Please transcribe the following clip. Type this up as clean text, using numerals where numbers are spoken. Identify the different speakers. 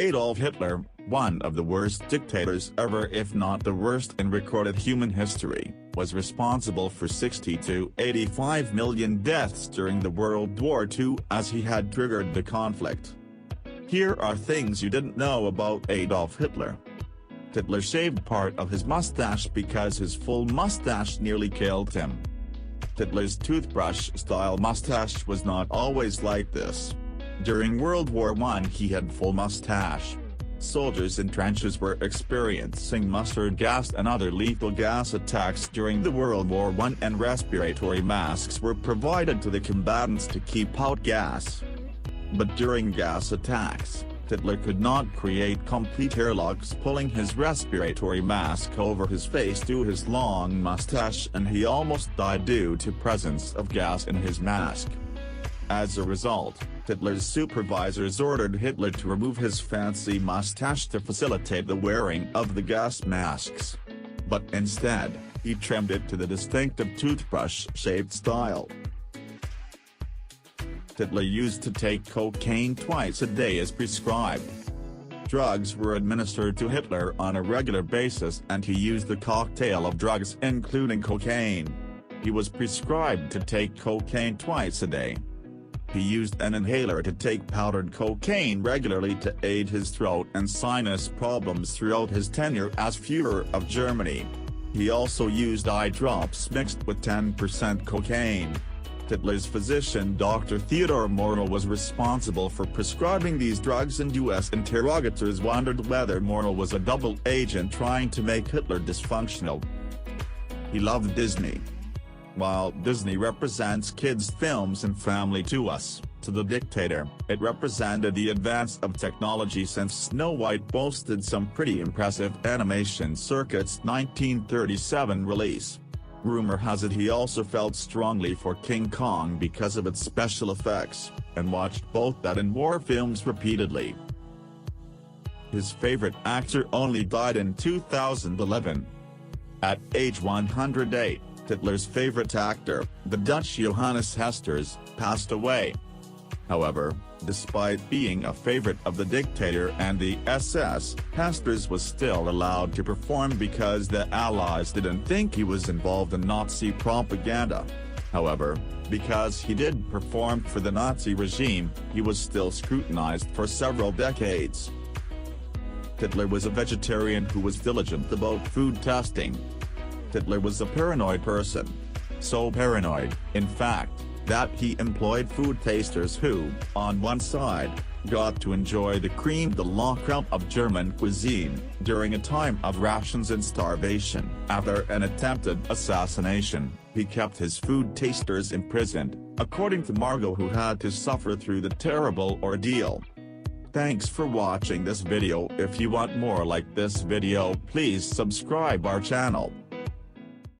Speaker 1: Adolf Hitler, one of the worst dictators ever if not the worst in recorded human history, was responsible for 60 to 85 million deaths during the World War II as he had triggered the conflict. Here are things you didn't know about Adolf Hitler. Hitler shaved part of his mustache because his full mustache nearly killed him. Hitler's toothbrush-style mustache was not always like this. During World War I he had full mustache. Soldiers in trenches were experiencing mustard gas and other lethal gas attacks during the World War I, and respiratory masks were provided to the combatants to keep out gas. But during gas attacks, Hitler could not create complete airlocks, pulling his respiratory mask over his face due to his long mustache, and he almost died due to presence of gas in his mask. As a result, Hitler's supervisors ordered Hitler to remove his fancy mustache to facilitate the wearing of the gas masks. But instead, he trimmed it to the distinctive toothbrush-shaped style. Hitler used to take cocaine twice a day as prescribed. Drugs were administered to Hitler on a regular basis and he used a cocktail of drugs including cocaine. He was prescribed to take cocaine twice a day. He used an inhaler to take powdered cocaine regularly to aid his throat and sinus problems throughout his tenure as Führer of Germany. He also used eye drops mixed with 10% cocaine. Hitler's physician Dr. Theodor Mortel was responsible for prescribing these drugs, and U.S. interrogators wondered whether Mortel was a double agent trying to make Hitler dysfunctional. He loved Disney. While Disney represents kids' films and family to us, to the dictator, it represented the advance of technology, since Snow White boasted some pretty impressive animation circuits 1937 release. Rumor has it he also felt strongly for King Kong because of its special effects, and watched both that and war films repeatedly. His favorite actor only died in 2011. At age 108. Hitler's favorite actor, the Dutch Johannes Hesters, passed away. However, despite being a favorite of the dictator and the SS, Hesters was still allowed to perform because the Allies didn't think he was involved in Nazi propaganda. However, because he did perform for the Nazi regime, he was still scrutinized for several decades. Hitler was a vegetarian who was diligent about food testing. Hitler was a paranoid person. So paranoid, in fact, that he employed food tasters who, on one side, got to enjoy the crème de la crème of German cuisine, during a time of rations and starvation. After an attempted assassination, he kept his food tasters imprisoned, according to Margot, who had to suffer through the terrible ordeal. Thanks for watching this video. If you want more like this video, please subscribe our channel.